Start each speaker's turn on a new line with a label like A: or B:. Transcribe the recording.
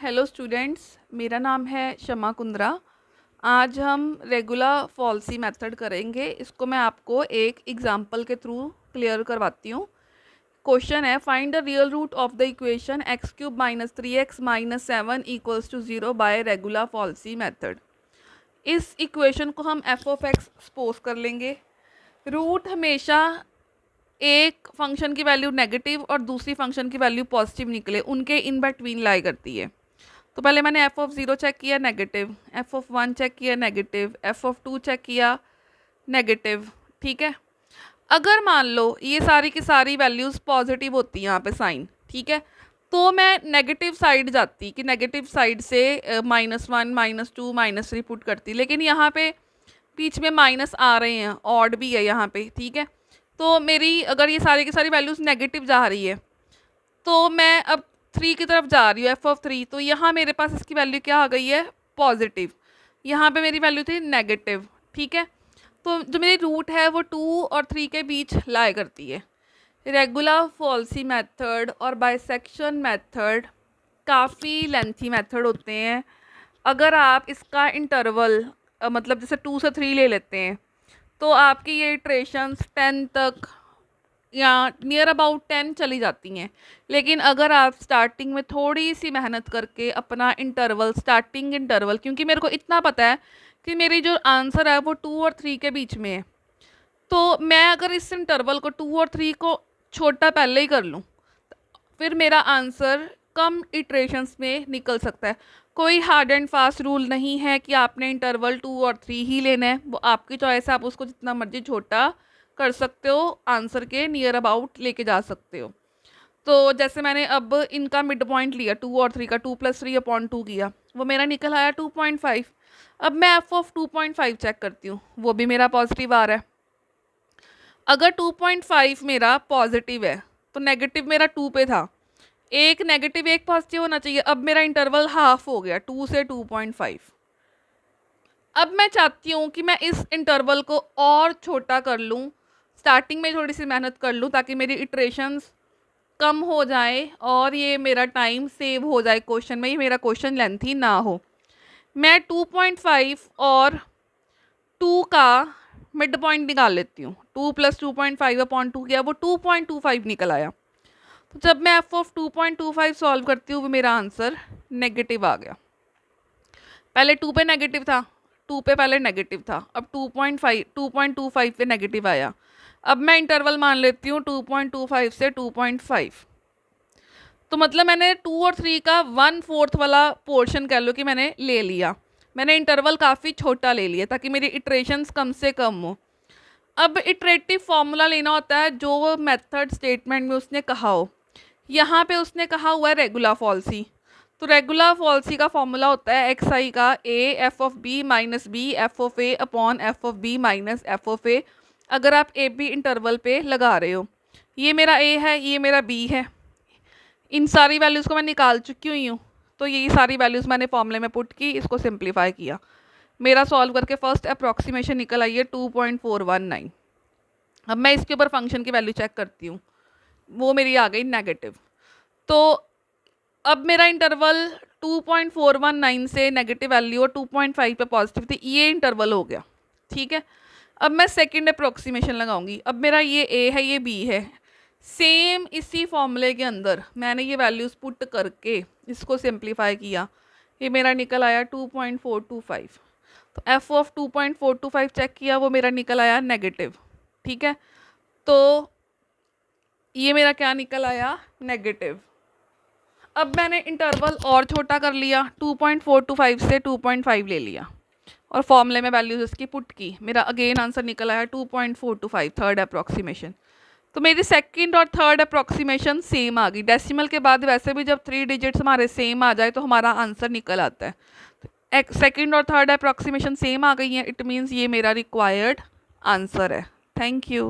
A: Hello students, मेरा नाम है शमा कुंद्रा। आज हम रेगुलर फॉल्सी मेथड करेंगे। इसको मैं आपको एक एग्जांपल के थ्रू क्लियर करवाती हूँ। क्वेश्चन है, find the real root of the equation X cube minus 3x minus 7 equals to 0 by regular falsi method. इस इक्वेशन को हम एफ ऑफ एक्स सपोज कर लेंगे। रूट हमेशा एक फंक्शन की वैल्यू नेगेटिव और दूसरी फंक्शन की वैल्यू पॉजिटिव निकले, उनके इन बिटवीन लाई करती है। तो पहले मैंने एफ ऑफ 0 चेक किया, नेगेटिव। एफ ऑफ 1 चेक किया, नेगेटिव। एफ ऑफ 2 चेक किया, नेगेटिव। ठीक है। अगर मान लो ये सारी की सारी वैल्यूज़ पॉजिटिव होती हैं यहाँ पे साइन, ठीक है, तो मैं नेगेटिव साइड जाती कि नेगेटिव साइड से -1 -2 -3 पुट करती। लेकिन यहाँ पे बीच में माइनस आ रहे हैं, ऑड भी है यहाँ पे, ठीक है। तो मेरी अगर ये सारी की सारी वैल्यूज़ नेगेटिव जा रही है तो मैं अब 3 की तरफ जा रही हूँ, एफ ऑफ 3। तो यहाँ मेरे पास इसकी वैल्यू क्या आ गई है, पॉजिटिव। यहाँ पे मेरी वैल्यू थी नेगेटिव, ठीक है। तो जो मेरी रूट है वो 2 और 3 के बीच लाई करती है। रेगुलर फॉल्सी मेथड और बाइसेक्शन मेथड काफ़ी लेंथी मेथड होते हैं। अगर आप इसका इंटरवल मतलब जैसे 2 से 3 ले लेते हैं तो आपकी ये इटरेशंस 10 तक या नियर अबाउट 10 चली जाती हैं। लेकिन अगर आप स्टार्टिंग में थोड़ी सी मेहनत करके अपना इंटरवल, स्टार्टिंग इंटरवल, क्योंकि मेरे को इतना पता है कि मेरी जो आंसर है वो 2 और 3 के बीच में है, तो मैं अगर इस इंटरवल को 2 और 3 को छोटा पहले ही कर लूँ फिर मेरा आंसर कम इटरेशंस में निकल सकता है। कोई हार्ड एंड फास्ट रूल नहीं है कि आपने इंटरवल 2 और 3 ही लेना है, वो आपकी चॉइस है। आप उसको जितना मर्जी छोटा कर सकते हो, आंसर के नियर अबाउट लेके जा सकते हो। तो जैसे मैंने अब इनका मिड पॉइंट लिया 2 और 3 का, 2 + 3/2 किया, वो मेरा निकल आया 2.5। अब मैं एफ ऑफ 2.5 चेक करती हूँ, वो भी मेरा पॉजिटिव आ रहा है। अगर 2.5 मेरा पॉजिटिव है तो नेगेटिव मेरा 2 पे था, एक नेगेटिव एक पॉजिटिव होना चाहिए। अब मेरा इंटरवल हाफ हो गया, 2 से 2.5। अब मैं चाहती हूँ कि मैं इस इंटरवल को और छोटा कर लूँ, स्टार्टिंग में थोड़ी सी मेहनत कर लूँ ताकि मेरी इटरेशंस कम हो जाए और ये मेरा टाइम सेव हो जाए क्वेश्चन में, ये मेरा क्वेश्चन लेंथी ना हो। मैं 2.5 और 2 का मिड पॉइंट निकाल लेती हूँ। 2 + 2.5/2 किया, वो 2.25 निकल आया। तो जब मैं एफ ऑफ 2.25 सॉल्व करती हूँ वो मेरा आंसर नेगेटिव आ गया। पहले 2 पे नेगेटिव था, 2 पे पहले नेगेटिव था, अब 2.25 पे नेगेटिव आया। अब मैं इंटरवल मान लेती हूँ 2.25 से 2.5। तो मतलब मैंने 2 और 3 का 1/4 वाला पोर्शन कह लो कि मैंने ले लिया। मैंने इंटरवल काफ़ी छोटा ले लिया ताकि मेरी इटरेशंस कम से कम हो। अब इटरेटिव फॉर्मूला लेना होता है जो मेथड स्टेटमेंट में उसने कहा हो। यहाँ पे उसने कहा हुआ है रेगुलर फॉल्सी। तो रेगुलर फॉल्सी का फॉर्मूला होता है एक्स आई का A f of B minus B f of A upon f of B minus f of A. अगर आप ए बी इंटरवल पे लगा रहे हो, ये मेरा ए है, ये मेरा बी है, इन सारी वैल्यूज़ को मैं निकाल चुकी हुई हूँ। तो यही सारी वैल्यूज़ मैंने फॉर्मूले में पुट की, इसको सिंप्लीफाई किया। मेरा सॉल्व करके फर्स्ट अप्रॉक्सीमेशन निकल आई है 2.419। अब मैं इसके ऊपर फंक्शन की वैल्यू चेक करती हूँ, वो मेरी आ गई नेगेटिव। तो अब मेरा इंटरवल 2.419 से नेगेटिव वैल्यू और 2.5 पे पॉजिटिव थी, ये इंटरवल हो गया, ठीक है। अब मैं सेकंड अप्रॉक्सीमेशन लगाऊंगी। अब मेरा ये ए है, ये बी है, सेम इसी फॉर्मूले के अंदर मैंने ये वैल्यूज़ पुट करके इसको सिंप्लीफाई किया, ये मेरा निकल आया 2.425। तो एफ ऑफ 2.425 चेक किया, वो मेरा निकल आया नेगेटिव, ठीक है। तो ये मेरा क्या निकल आया, नेगेटिव। अब मैंने इंटरवल और छोटा कर लिया, 2.425 से 2.5 ले लिया और फॉर्मूले में वैल्यूज इसकी पुट की, मेरा अगेन आंसर निकल आया 2.425, थर्ड अप्रॉक्सीमेशन। तो मेरी सेकंड और थर्ड अप्रॉक्सीमेशन सेम आ गई। डेसिमल के बाद वैसे भी जब 3 डिजिट्स हमारे सेम आ जाए तो हमारा आंसर निकल आता है। तो सेकंड और थर्ड अप्रॉक्सीमेशन सेम आ गई हैं, इट मीन्स ये मेरा रिक्वायर्ड आंसर है। Thank you.